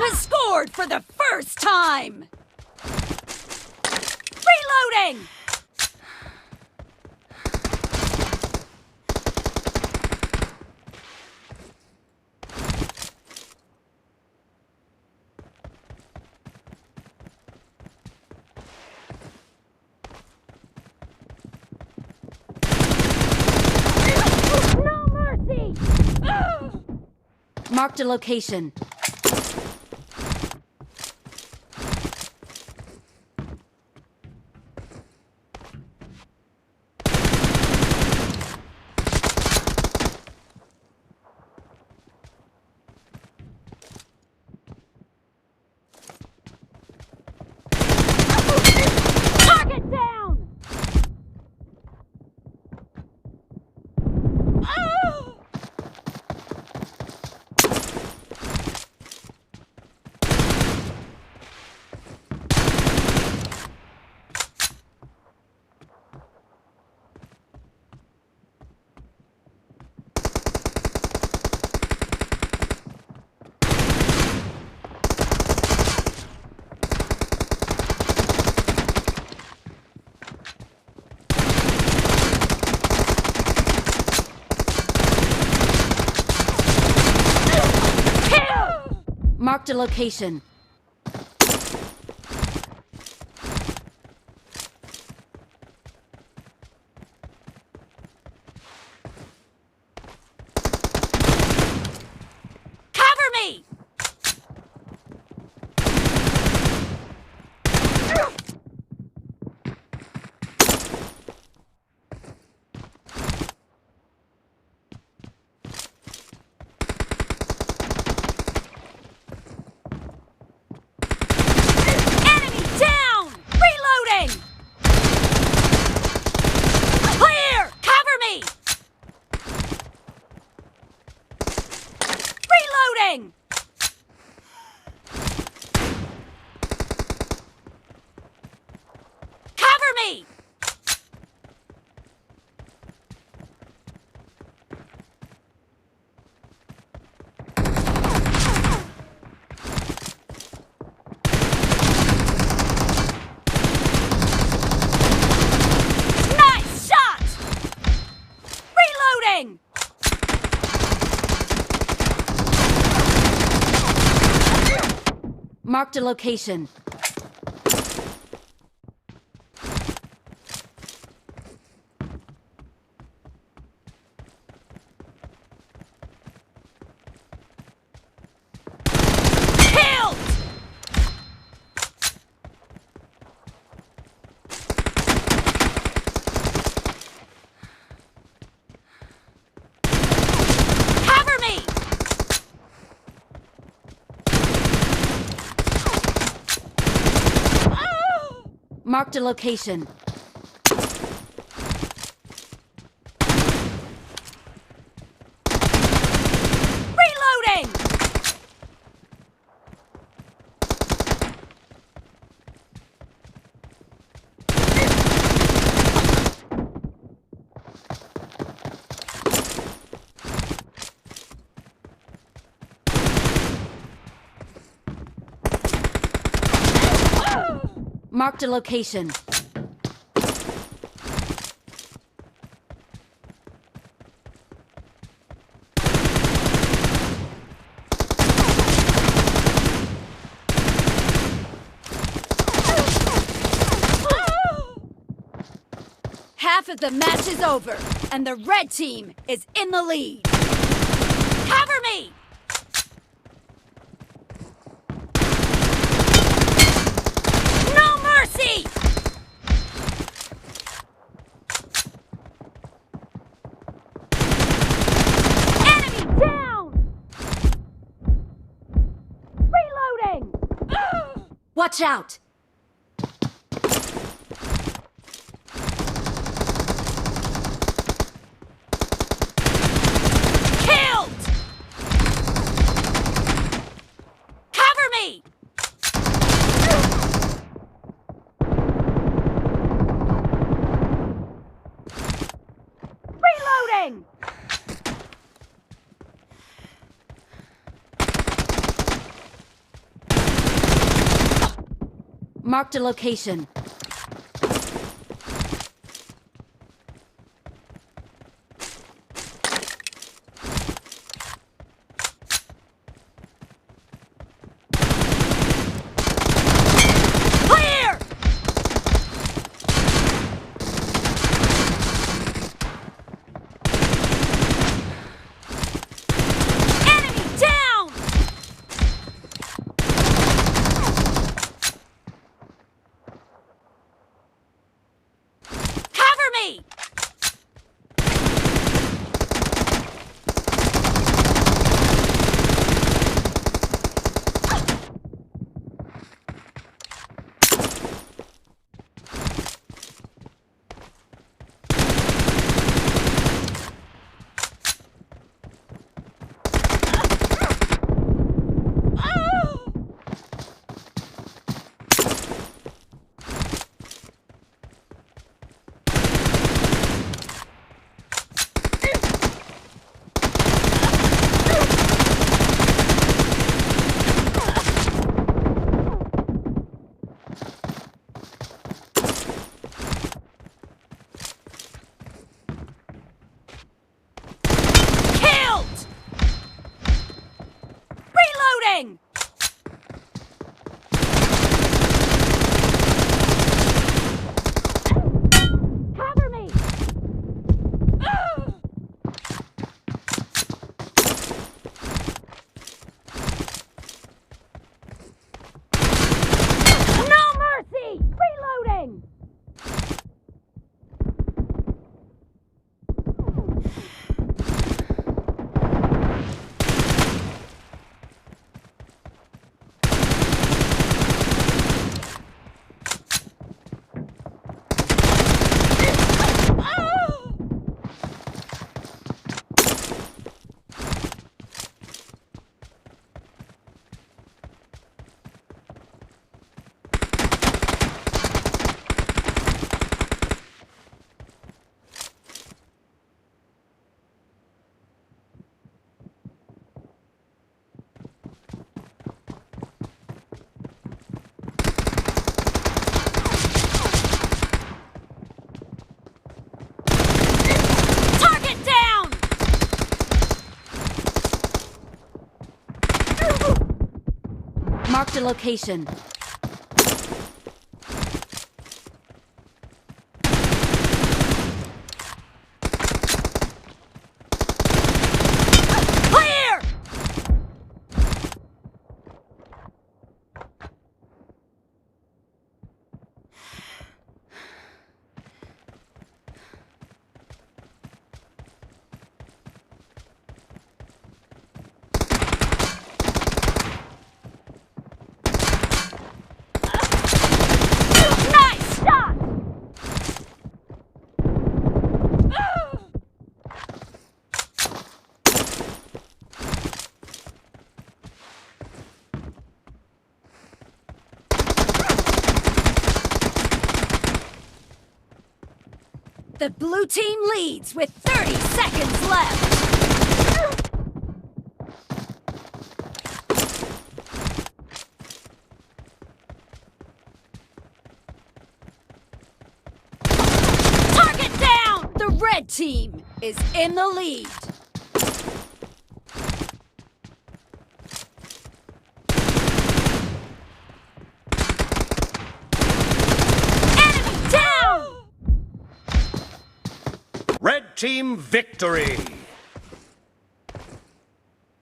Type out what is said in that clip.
has scored for the first time! Reloading! No mercy! Marked a location. Target down! Marked a location. Cover me! Enemy down! Reloading! Clear! Cover me! Reloading! Cover me! Nice shot! Reloading! Marked a location. Killed! Cover me! Marked a location. Reloading! Marked a location. Half of the match is over, and the red team is in the lead. Cover me! No mercy! Enemy down! Reloading! Watch out! Killed! Cover me! Reloading! Marked a location. Clear! Enemy down! Cover me! Killed! Reloading! Cover me! No mercy! Reloading! Target down! Marked a location. Clear! Nice shot! The blue team leads with 30 seconds left. Target down! The red team is in the lead. Enemy down! Red team victory!